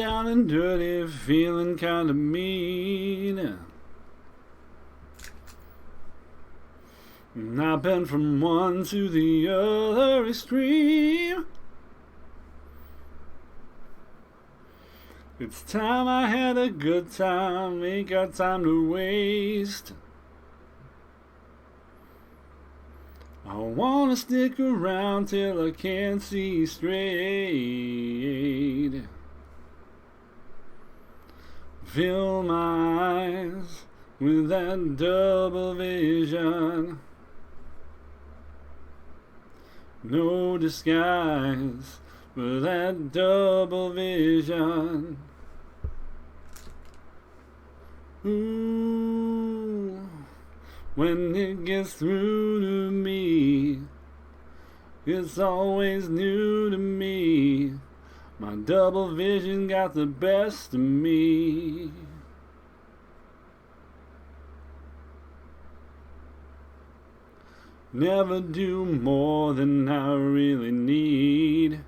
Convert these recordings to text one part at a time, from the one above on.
down and dirty, feeling kinda mean. And I've been from one to the other extreme. It's time I had a good time, ain't got time to waste. I wanna stick around till I can't see straight. Fill my eyes with that double vision. No disguise for that double vision. Ooh, when it gets through to me, it's always new to me. My double vision got the best of me. Never do more than I really need.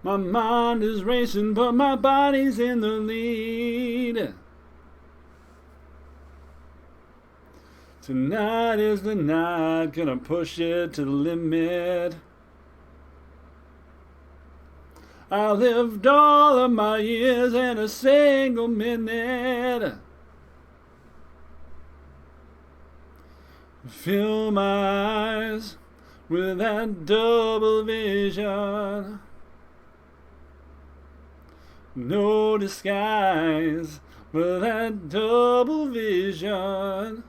My mind is racing, but my body's in the lead. Tonight is the night, gonna push it to the limit. I lived all of my years in a single minute. Fill my eyes with that double vision. No disguise for that double vision.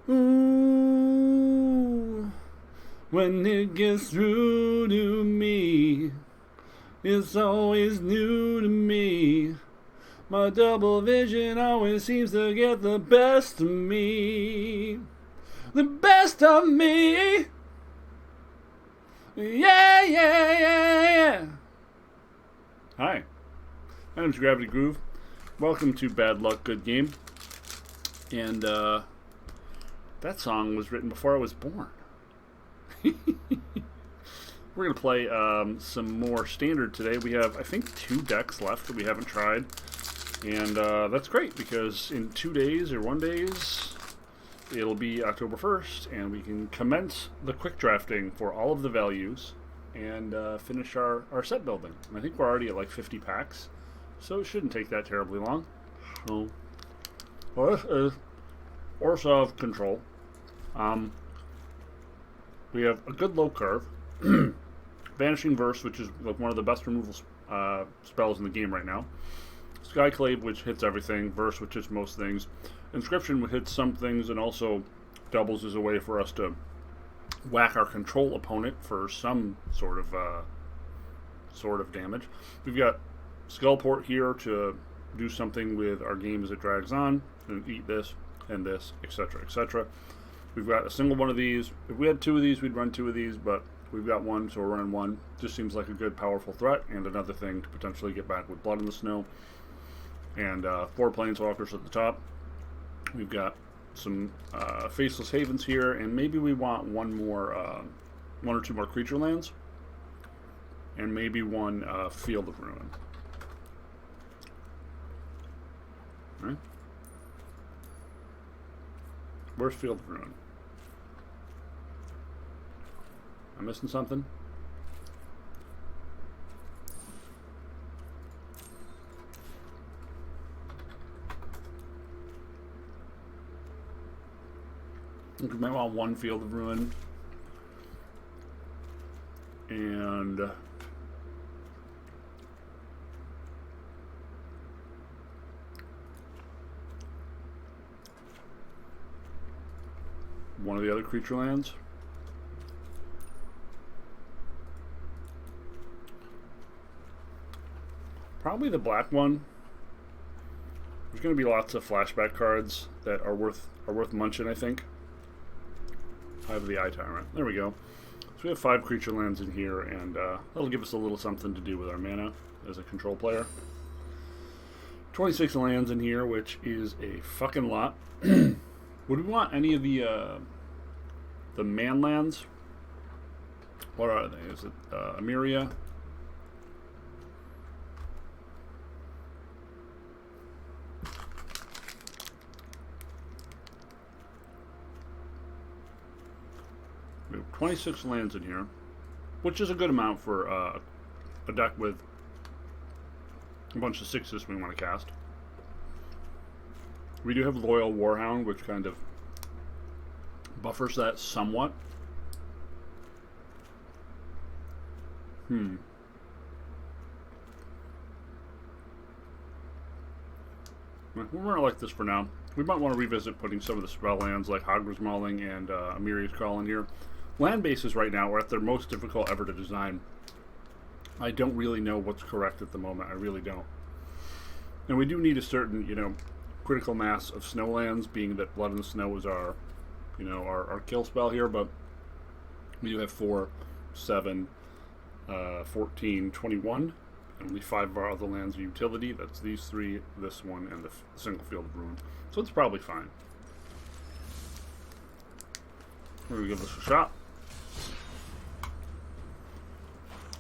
Ooh, when it gets through to me, it's always new to me. My double vision always seems to get the best of me. The best of me. Yeah, yeah, yeah, yeah. Hi, my name's Gravity Groove. Welcome to Bad Luck, Good Game. And that song was written before I was born. We're going to play some more Standard today. We have, I think, 2 decks left that we haven't tried. And that's great because in 2 days or 1 days, it'll be October 1st, and we can commence the quick drafting for all of the values and finish our set building. And I think we're already at like 50 packs, so it shouldn't take that terribly long. So, well, this is Orzhov Control. We have a good low curve, Vanishing Verse, which is like one of the best removal spells in the game right now. Skyclave, which hits everything. Verse, which hits most things. Inscription, which hits some things, and also doubles as a way for us to whack our control opponent for some sort of damage. We've got Skullport here to do something with our game as it drags on, and eat this, and this, etc., etc. We've got a single one of these. If we had 2 of these, we'd run 2 of these, but we've got 1, so we're running 1. Just seems like a good, powerful threat, and another thing to potentially get back with Blood in the Snow. And 4 Planeswalkers at the top. We've got some Faceless Havens here, and maybe we want one or 2 more creature lands, and maybe 1 Field of Ruin. All right. Where's Field of Ruin? I'm missing something? I think we might want 1 Field of Ruin. And one of the other creature lands. Probably the black one. There's going to be lots of flashback cards that are worth munching, I think. I have the Eye Tyrant. There we go. So we have 5 creature lands in here, and that'll give us a little something to do with our mana as a control player. 26 lands in here, which is a fucking lot. Would we want any of the man lands? What are they? Is it Amiria? We have 26 lands in here, which is a good amount for a deck with a bunch of 6s we want to cast. We do have Loyal Warhound, which kind of buffers that somewhat. We're going to like this for now. We might want to revisit putting some of the spell lands like Hogwarts Mauling and Amiri's Call in here. Land bases right now are at their most difficult ever to design. I don't really know what's correct at the moment. I really don't. And we do need a certain, critical mass of snow lands, being that Blood in the Snow is our, our kill spell here, but we do have 4, 7, 14, 21, and only 5 of our other lands are utility. That's these 3, this one, and the single field of ruin. So it's probably fine. We're going to give this a shot.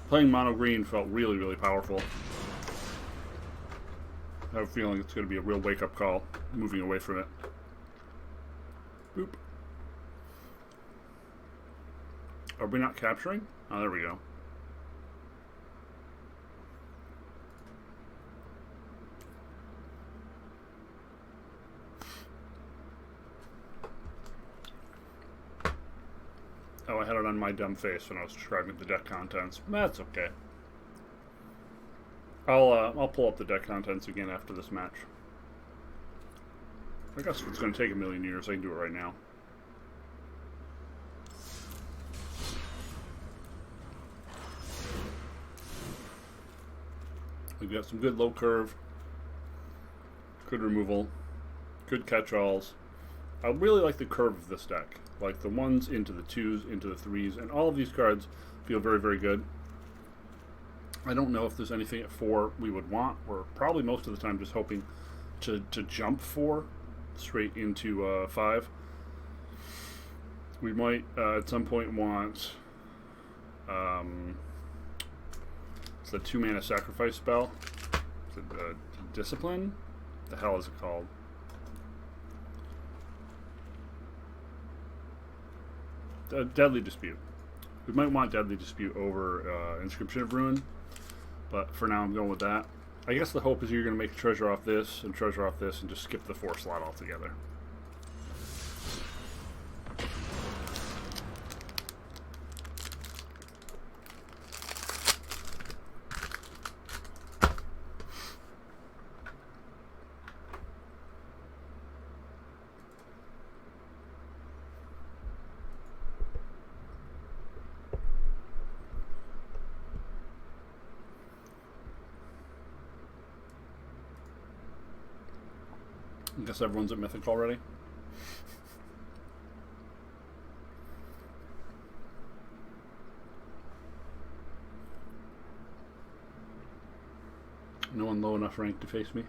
Playing mono green felt really, really powerful. I have a feeling it's going to be a real wake-up call, moving away from it. Boop. Are we not capturing? Oh, there we go. Oh, I had it on my dumb face when I was describing the deck contents. That's okay. I'll pull up the deck contents again after this match. I guess if it's going to take a million years, I can do it right now. We've got some good low curve, good removal, good catch-alls. I really like the curve of this deck. Like the 1s into the 2s, into the 3s, and all of these cards feel very, very good. I don't know if there's anything at 4 we would want. We're probably most of the time just hoping to jump 4 straight into 5. We might at some point want it's the 2-mana sacrifice spell. Is it Discipline? The hell is it called? Deadly Dispute. We might want Deadly Dispute over Inscription of Ruin, but for now I'm going with that. I guess the hope is you're going to make a treasure off this and treasure off this and just skip the 4 slot altogether. I guess everyone's at Mythic already. No one low enough rank to face me.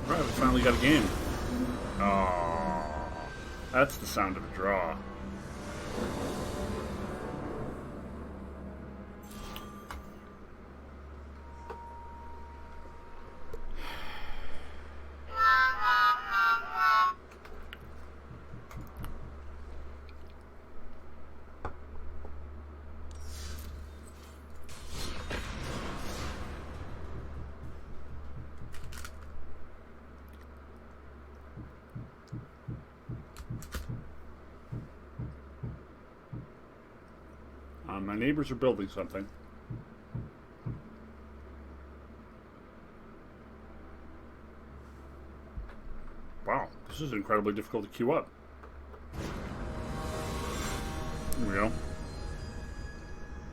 Alright, we finally got a game. Oh, that's the sound of a draw. My neighbors are building something. Wow, this is incredibly difficult to queue up. There we go.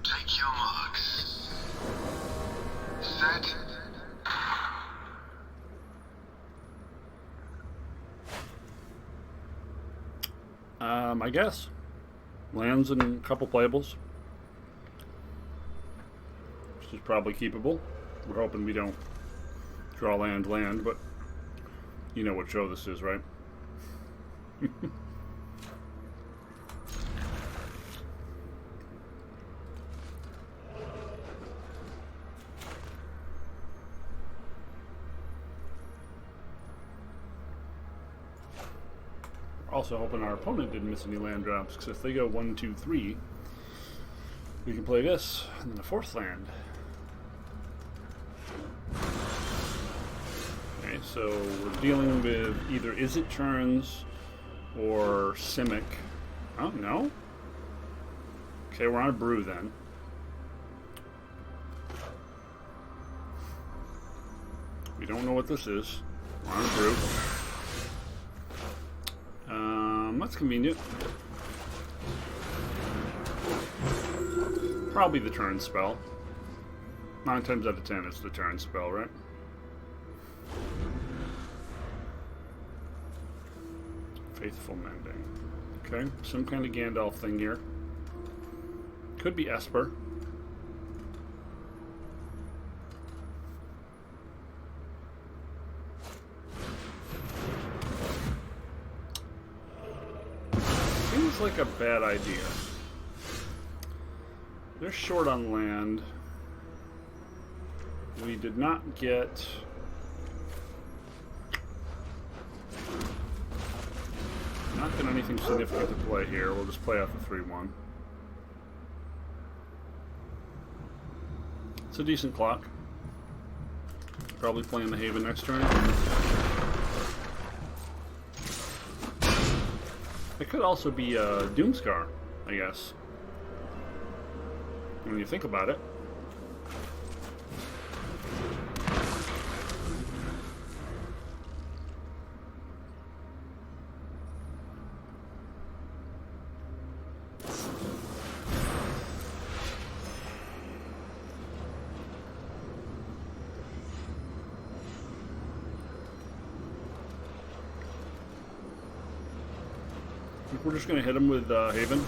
Take your marks. Set. I guess. Lands and a couple playables. Which is probably keepable. We're hoping we don't draw land, but you know what show this is, right? Also hoping our opponent didn't miss any land drops, because if they go 1, 2, 3, we can play this and then a fourth land. Okay, so we're dealing with either Is It turns or Simic. Oh, no? Okay, we're on a brew then. We don't know what this is. We're on a brew. That's convenient. Probably the turn spell. 9 times out of 10 it's the turn spell, right? Faithful Mending. Okay, some kind of Gandalf thing here. Could be Esper. Seems like a bad idea. They're short on land. We did not get... Not get anything significant to play here. We'll just play out the 3-1. It's a decent clock. Probably playing the Haven next turn. It could also be a Doomscar, I guess. When you think about it. I think we're just going to hit him with Haven.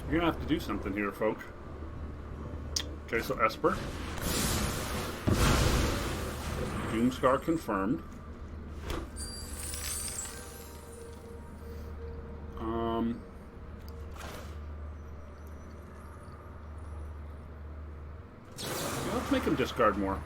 You're going to have to do something here, folk. Okay, so Esper. Doomscar confirmed. Yeah, let's make him discard more.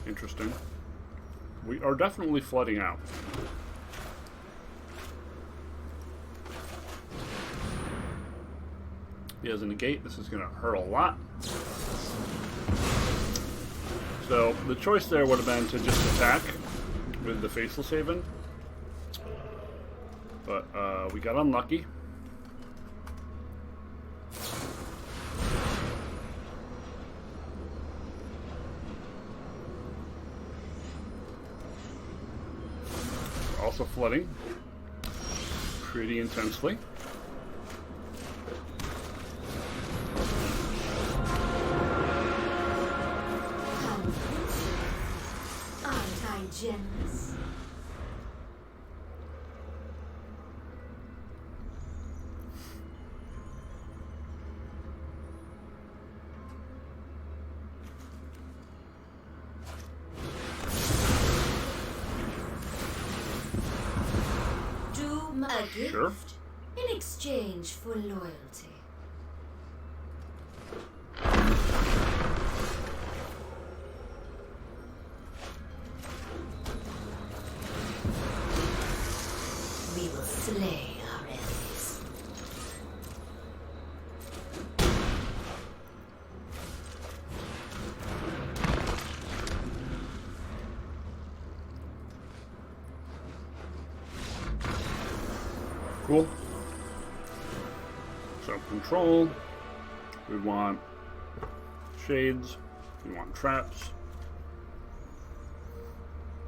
Interesting. We are definitely flooding out. He has a negate. This is going to hurt a lot. So the choice there would have been to just attack with the Faceless Haven. But we got unlucky. Also flooding pretty intensely. Aren't I generous? A gift Sure. in exchange for loyalty. slay our enemies. Cool. So control. We want shades. We want traps.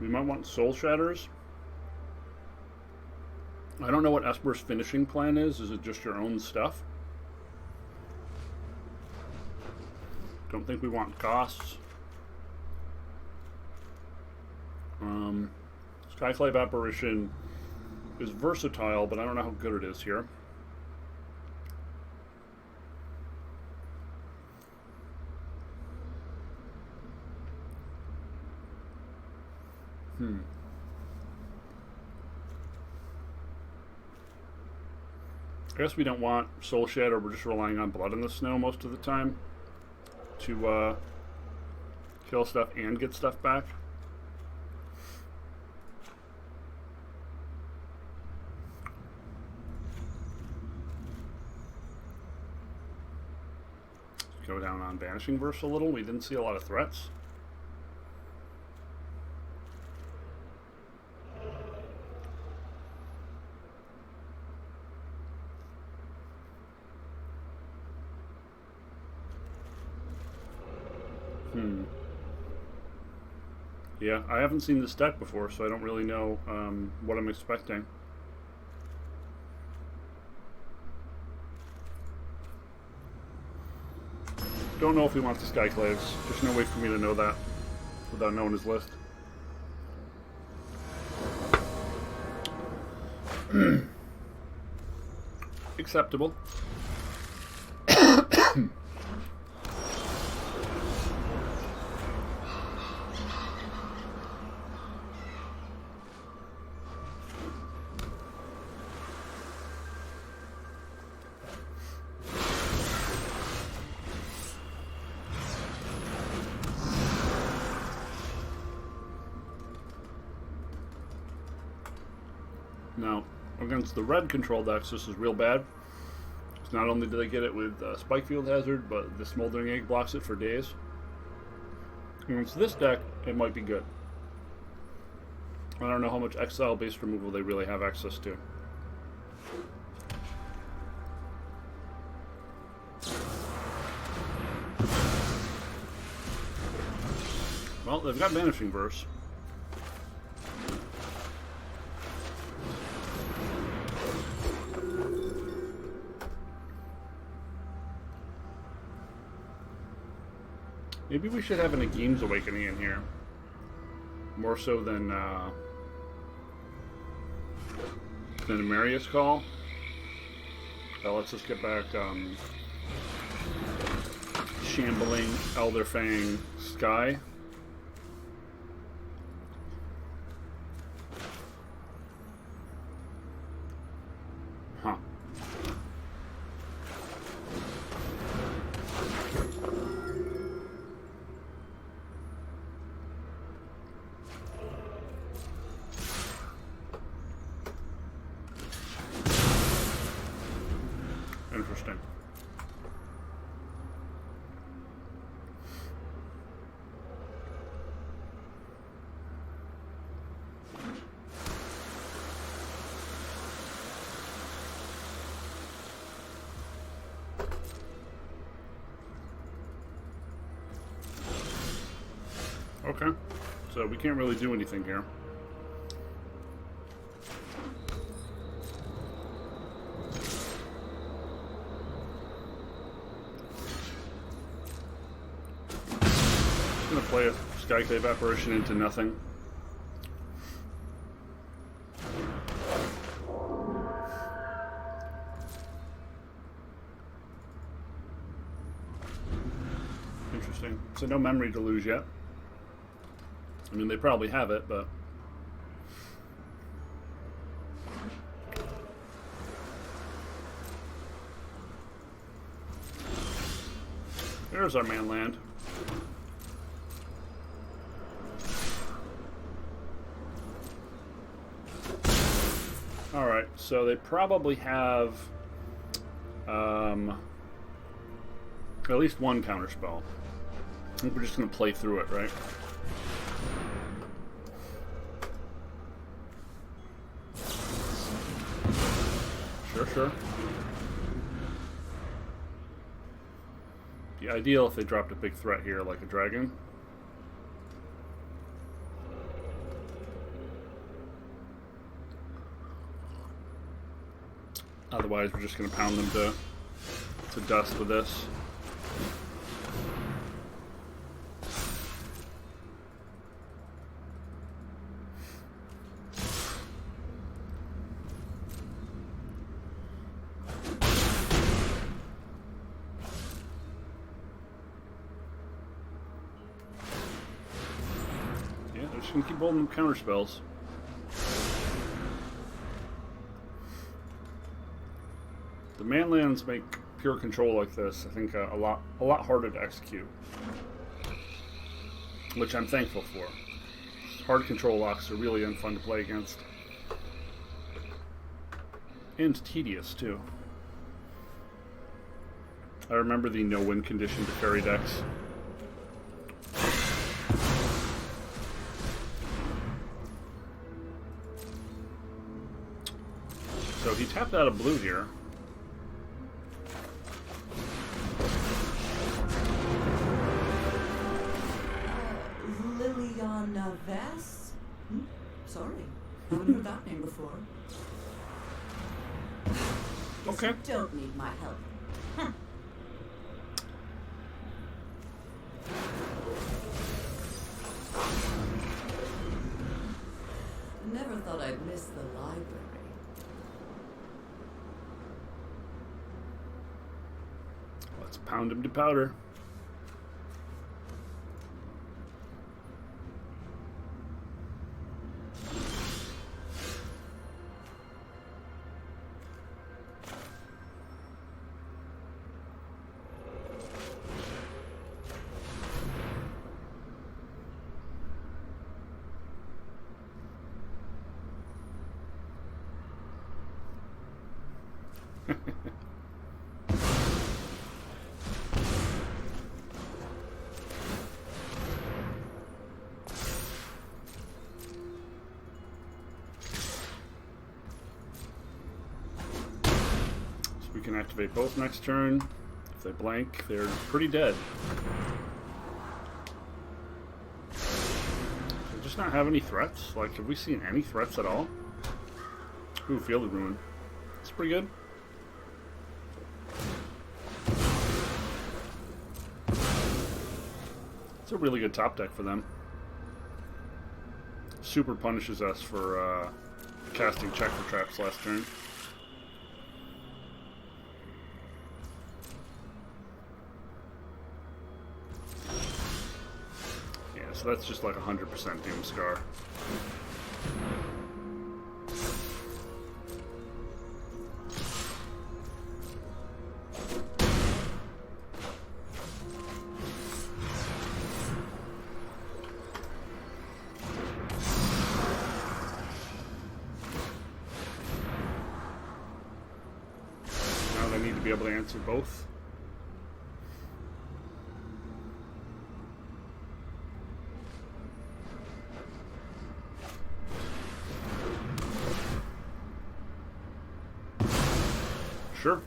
We might want soul shatters. I don't know what Esper's finishing plan is. Is it just your own stuff? Don't think we want costs. Skyclave Apparition is versatile, but I don't know how good it is here. I guess we don't want Soul Shatter. We're just relying on Blood in the Snow most of the time to kill stuff and get stuff back. Let's go down on Vanishing Verse a little. We didn't see a lot of threats. Yeah, I haven't seen this deck before, so I don't really know what I'm expecting. Don't know if he wants the Skyclaves. There's no way for me to know that without knowing his list. Acceptable. Now, against the red control decks, this is real bad. Because not only do they get it with Spike Field Hazard, but the Smoldering Egg blocks it for days. Against this deck, it might be good. I don't know how much exile-based removal they really have access to. Well, they've got Vanishing Verse. Maybe we should have an Ageem's Awakening in here. More so than a Marius Call. That lets us get back Shambling, Elderfang, Sky. Huh. Interesting. Okay, so we can't really do anything here. I'm gonna play a Skyclave Apparition into nothing. Interesting. So no memory to lose yet. I mean, they probably have it, but... There's our man land. Alright, so they probably have at least one counterspell. I think we're just going to play through it, right? Sure. Be ideal if they dropped a big threat here, like a dragon. Otherwise, we're just going to pound them to dust with this. Yeah, they're just going to keep holding them counter spells. The manlands make pure control like this, I think, a lot harder to execute, which I'm thankful for. Hard control locks are really unfun to play against, and tedious too. I remember the no-win condition to fairy decks. So he tapped out a blue here. Vest? Sorry, haven't heard that name before. Guess Okay. you don't need my help. Huh. Never thought I'd miss the library. Let's pound him to powder. We can activate both next turn. If they blank, they're pretty dead. Do we just not have any threats? Like, have we seen any threats at all? Ooh, Field of Ruin. It's pretty good. It's a really good top deck for them. Super punishes us for casting check for traps last turn. So that's just like 100% Doomscar. Now they need to be able to answer both. Sure.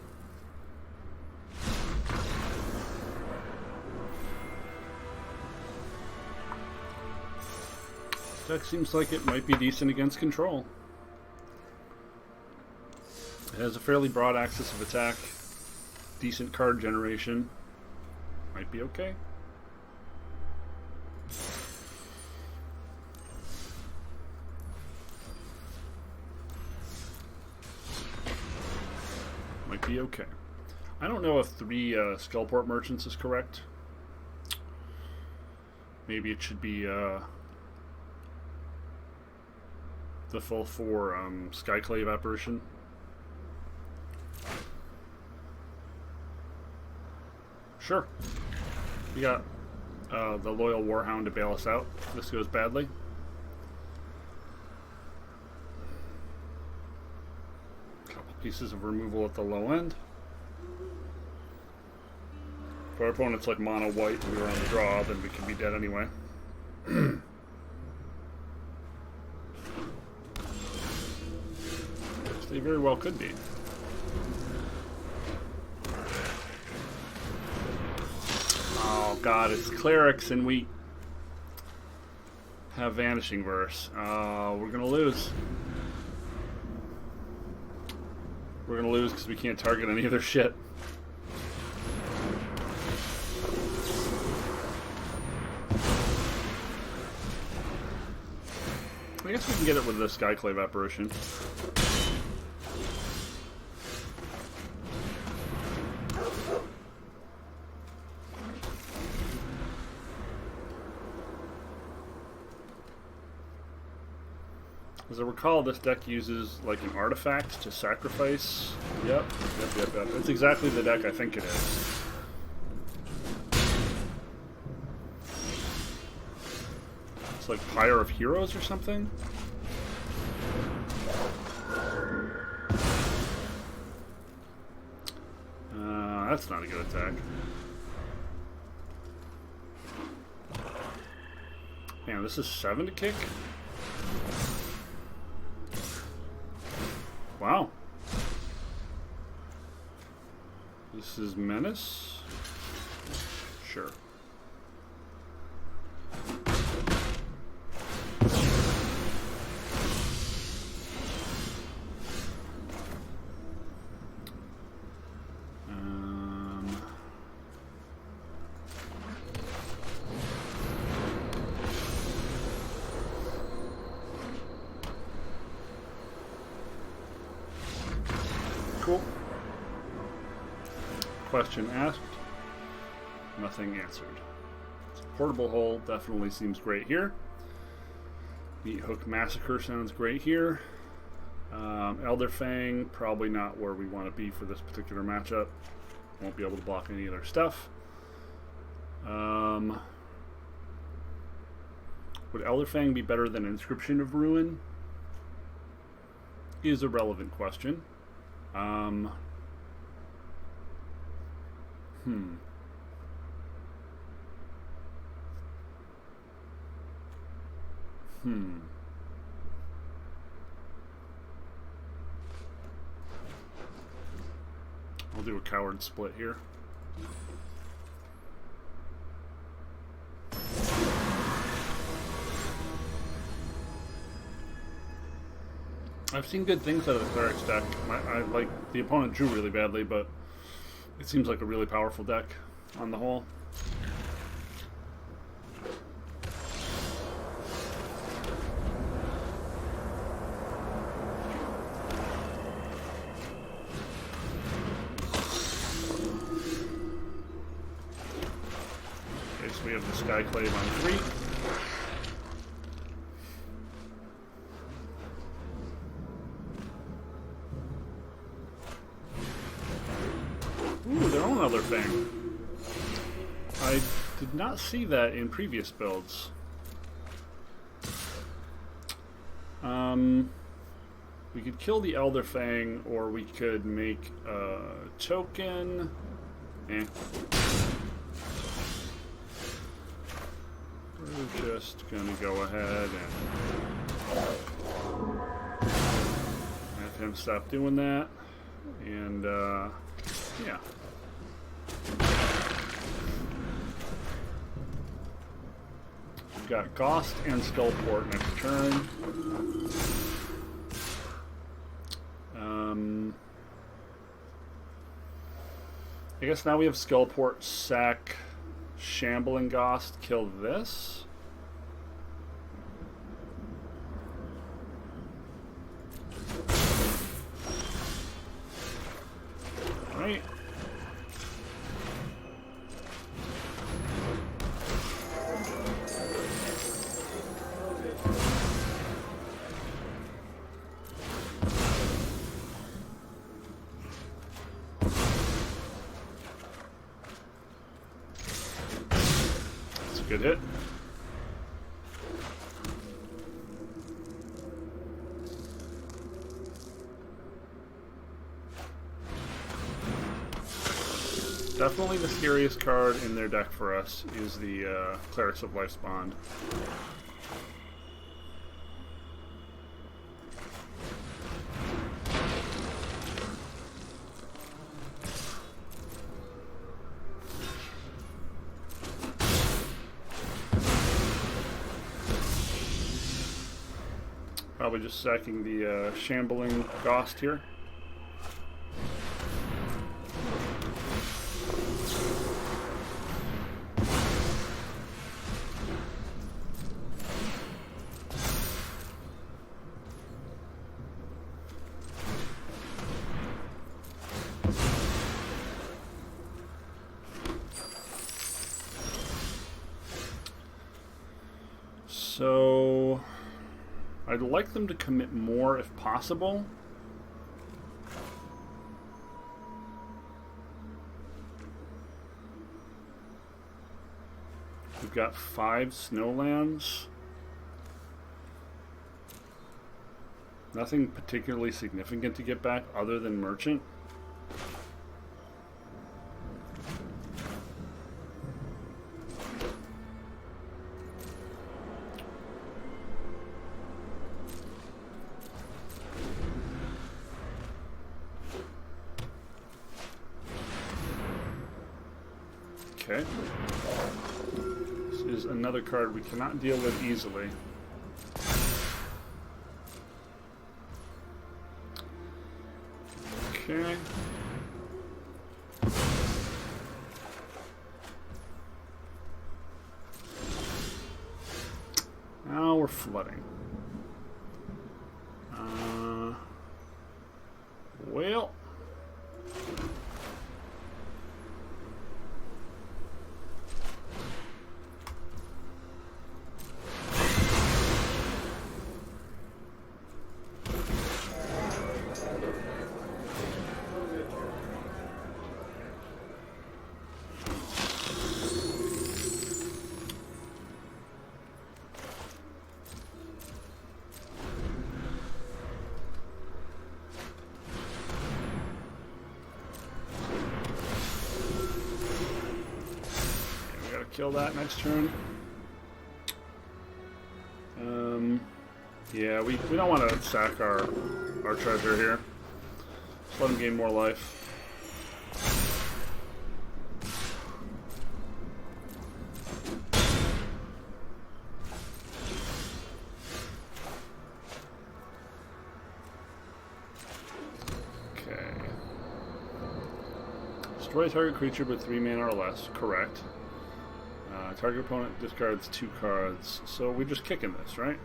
Deck seems like it might be decent against control. It has a fairly broad axis of attack, decent card generation. Might be okay. Might be okay. I don't know if 3 Skullport Merchants is correct. Maybe it should be the full 4 Skyclave Apparition. Sure. We got the Loyal Warhound to bail us out if this goes badly. pieces of removal at the low end. If our opponent's like mono white and we were on the draw, then we can be dead anyway. Which they very well could be. Oh god, it's clerics and we have Vanishing Verse. We're gonna lose. We're gonna lose because we can't target any of their shit. I guess we can get it with the Skyclave Apparition. As I recall, this deck uses like an artifact to sacrifice. Yep. It's exactly the deck I think it is. It's like Pyre of Heroes or something? That's not a good attack. Man, this is 7 to kick? Wow. This is Menace? Sure. Cool. Question asked. Nothing answered. So Portable Hole definitely seems great here. Meat Hook Massacre sounds great here. Elder Fang, probably not where we want to be for this particular matchup. Won't be able to block any of their stuff. Would Elder Fang be better than Inscription of Ruin? Is a relevant question. I'll do a coward split here. I've seen good things out of the Cleric's deck. I like the opponent drew really badly, but it seems like a really powerful deck on the whole. Okay, so we have the Skyclave on 3. Ooh, their own Elder Fang. I did not see that in previous builds. We could kill the Elder Fang, or we could make a token. We're just gonna go ahead and have him stop doing that. And, yeah. We've got Ghost and Skullport next turn. I guess now we have Skullport, sack, Shambling Ghost, kill this. Right. That's a good hit. Definitely the scariest card in their deck for us is the Clerics of Life's Bond. Probably just sacking the Shambling Ghost here. So I'd like them to commit more if possible. We've got 5 snowlands. Nothing particularly significant to get back other than Merchant. Okay. This is another card we cannot deal with easily. Okay. Now we're flooding. Well. Kill that next turn. Yeah, we don't want to sack our treasure here. Just let him gain more life. Okay. Destroy target creature with 3 mana or less. Correct. Target opponent discards 2 cards. So we're just kicking this, right?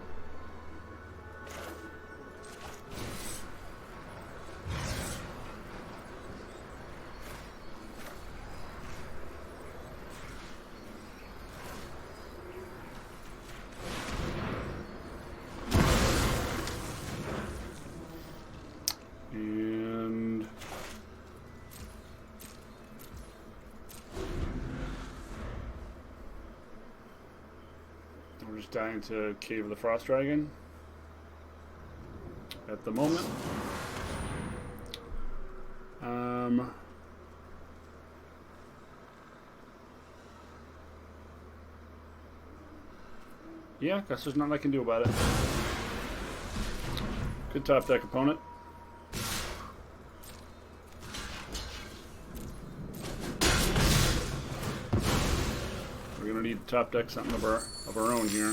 And we're just dying to Cave of the Frost Dragon at the moment. Yeah, guess there's nothing I can do about it. Good top deck opponent. We're gonna need to top deck something of our own here.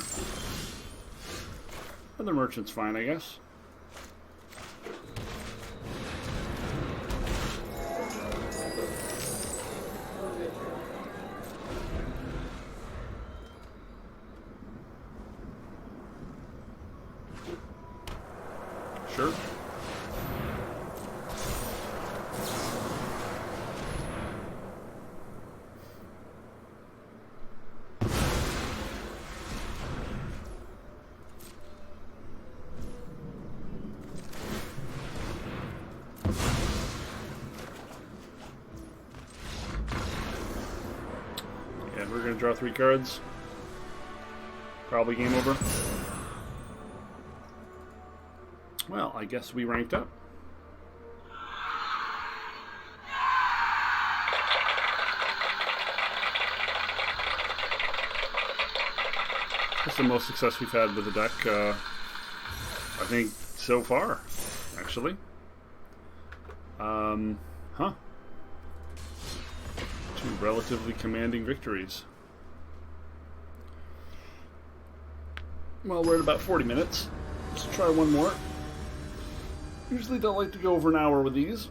But the Merchant's fine, I guess. Sure. And we're going to draw 3 cards. Probably game over. Well, I guess we ranked up. the most success we've had with the deck, I think, so far, actually. Huh. 2 relatively commanding victories. Well, we're at about 40 minutes. Let's try one more. Usually don't like to go over an hour with these.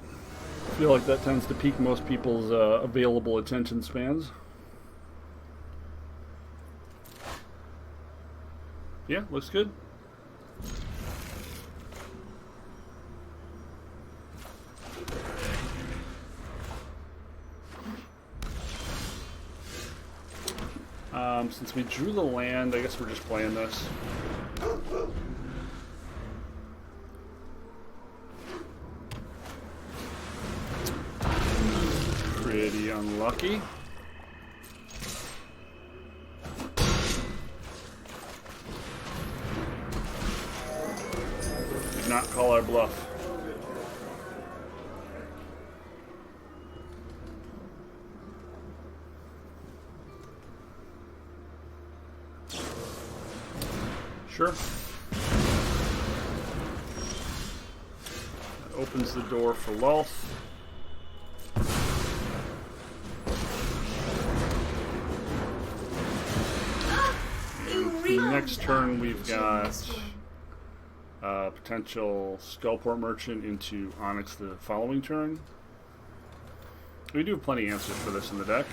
I feel like that tends to pique most people's available attention spans. Yeah, looks good. Since we drew the land, I guess we're just playing this. Pretty unlucky. Did not call our bluff. Sure. That opens the door for Lulth. Next turn we've got potential Skullport Merchant into Onyx the following turn. We do have plenty of answers for this in the deck.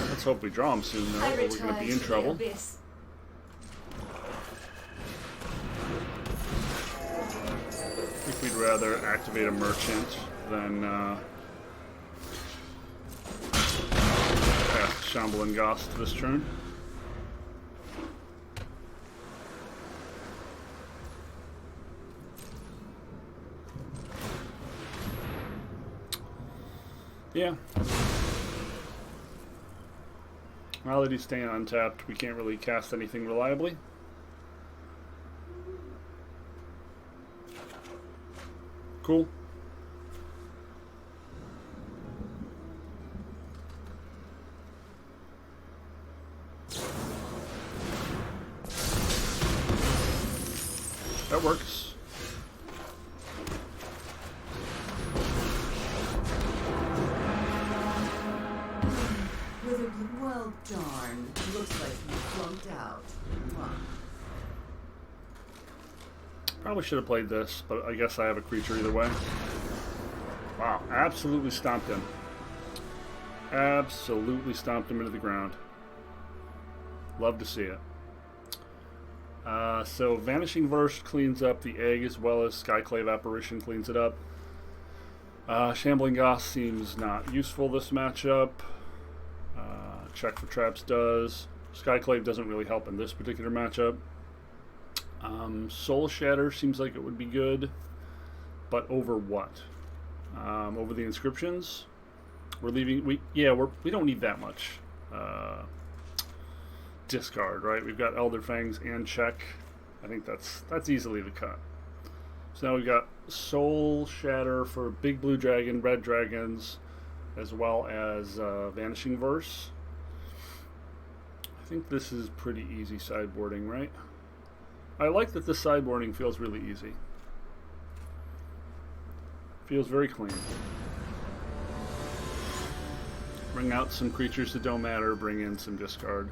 Let's hope we draw them soon, though, or we're going to be in trouble. I think we'd rather activate a Merchant than cast Shambling Goss this turn. Yeah. Now that he's staying untapped, we can't really cast anything reliably. Cool. That works. Well, darn. Looks like you flunked out. Wow. Probably should have played this, but I guess I have a creature either way. Wow, absolutely stomped him. Absolutely stomped him into the ground. Love to see it. So Vanishing Verse cleans up the egg as well as Skyclave Apparition cleans it up. Shambling Goss seems not useful this matchup. Check for Traps does. Skyclave doesn't really help in this particular matchup. Soul Shatter seems like it would be good, but over what? Over the inscriptions? We're leaving. We don't need that much discard, right? We've got Elder Fangs and check. I think that's easily the cut. So now we've got Soul Shatter for Big Blue Dragon, Red Dragons, as well as Vanishing Verse. I think this is pretty easy sideboarding, right? I like that the sideboarding feels really easy. Feels very clean. Bring out some creatures that don't matter, bring in some discard.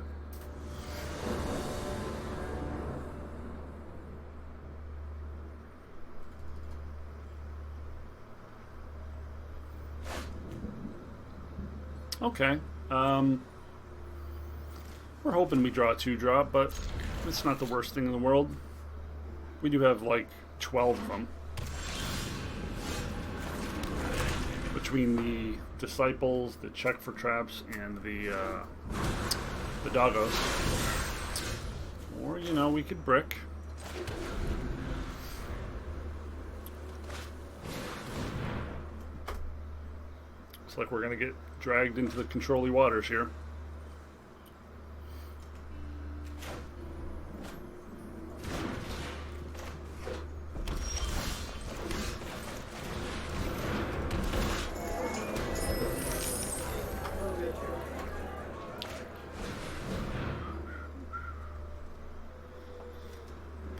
Okay. We're hoping we draw a 2-drop, but it's not the worst thing in the world. We do have like 12 of them. Between the Disciples, the Check for Traps, and the Doggos. Or, you know, we could brick. Looks like we're going to get dragged into the controlly waters here.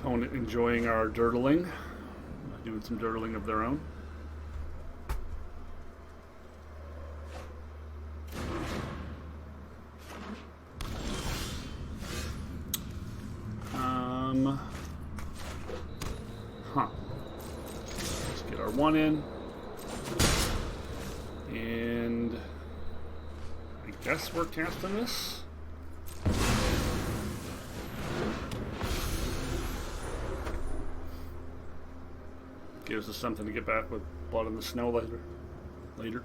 Opponent enjoying our dirtling, doing some dirtling of their own. Let's get our 1 in. And I guess we're casting this. Gives us something to get back with Blood in the Snow later.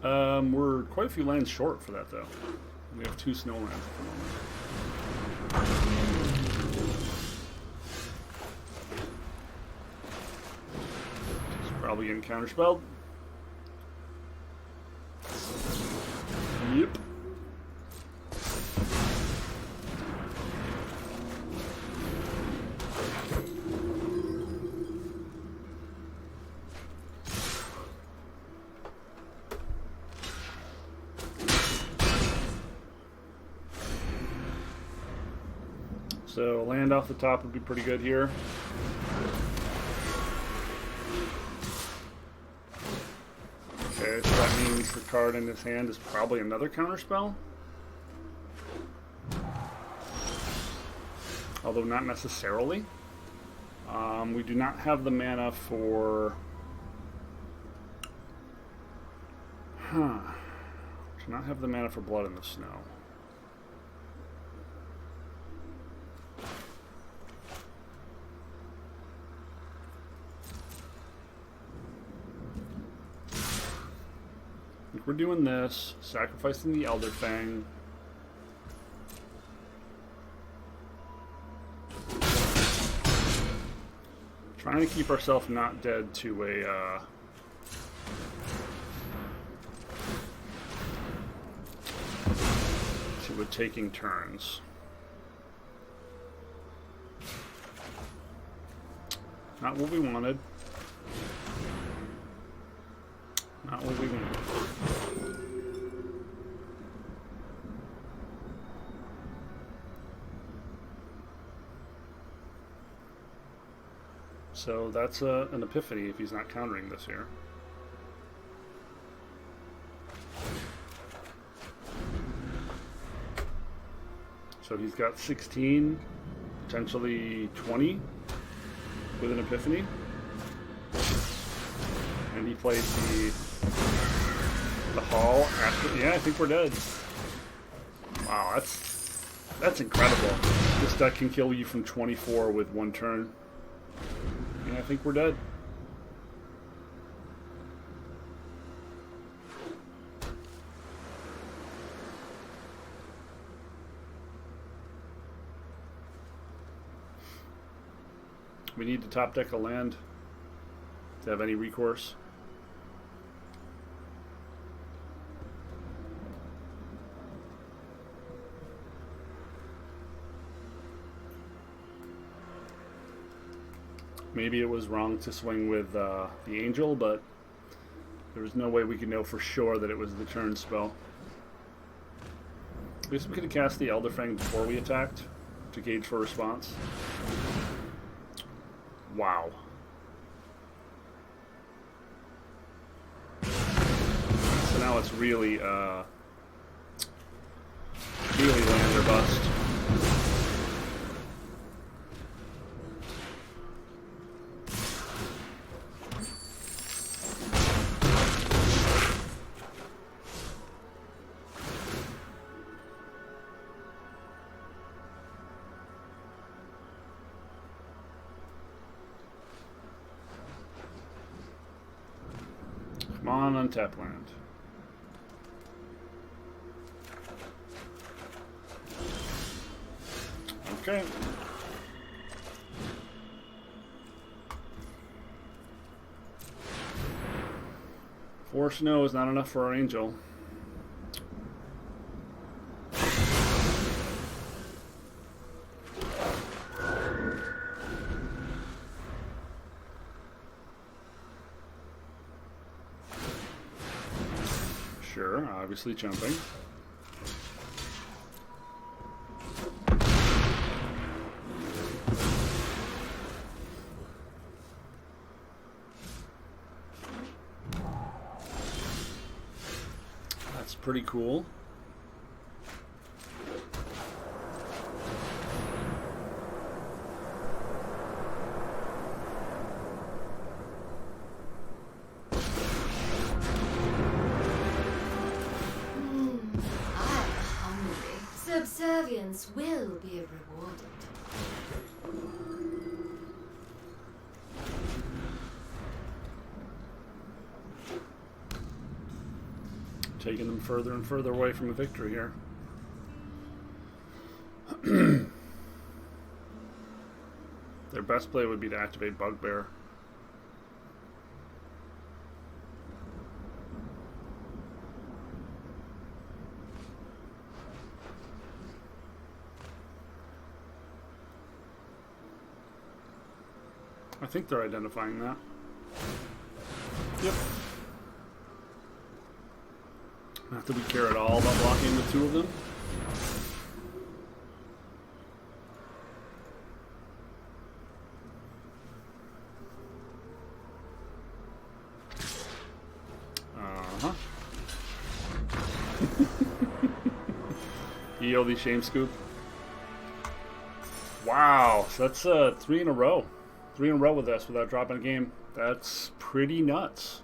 We're quite a few lands short for that, though. We have 2 snow lands at the moment. It's probably getting counterspelled. Yep. So land off the top would be pretty good here. Okay, so that means the card in his hand is probably another counterspell. Although not necessarily. We do not have the mana for... We do not have the mana for Blood in the Snow. We're doing this, sacrificing the Elder Fang. Trying to keep ourselves not dead to a taking turns. Not what we wanted. Not what we wanted. So that's an epiphany if he's not countering this here. So he's got 16, potentially 20 with an epiphany. And he plays the hall after. Yeah, I think we're dead. Wow, that's incredible. This deck can kill you from 24 with 1 turn. And I think we're dead. We need to top deck a land to have any recourse. Maybe it was wrong to swing with the Angel, but there was no way we could know for sure that it was the turn spell. I guess we could have cast the Elder Fang before we attacked to gauge for response. Wow. So now it's really land or bust. Come on, untap land. Okay. 4 snow is not enough for our Angel. Sure, obviously jumping. pretty cool. I'm hungry. Subservience will be rewarded. Taking them further and further away from a victory here. Their best play would be to activate Bugbear. I think they're identifying that. Yep. Not that we care at all about blocking the two of them. Uh-huh. EOD shame scoop. Wow, so that's 3 in a row. 3 in a row with us without dropping a game. That's pretty nuts.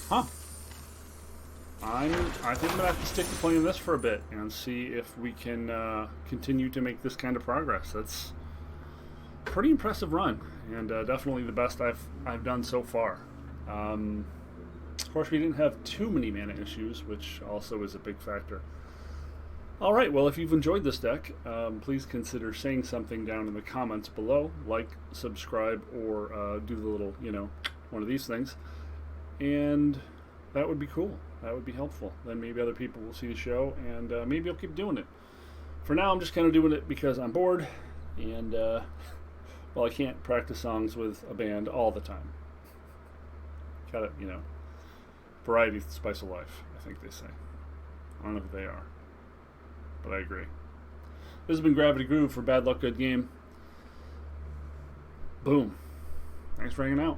Huh. I think I'm going to have to stick to playing this for a bit and see if we can continue to make this kind of progress. That's a pretty impressive run, and definitely the best I've done so far. Of course, we didn't have too many mana issues, which also is a big factor. Alright, well, if you've enjoyed this deck, please consider saying something down in the comments below. Like, subscribe, or do the little, one of these things. And that would be cool. That would be helpful. Then maybe other people will see the show, and maybe I'll keep doing it. For now, I'm just kind of doing it because I'm bored, and, well, I can't practice songs with a band all the time. Gotta, variety is the spice of life, I think they say. I don't know who they are, but I agree. This has been Gravity Groove for Bad Luck Good Game. Boom. Thanks for hanging out.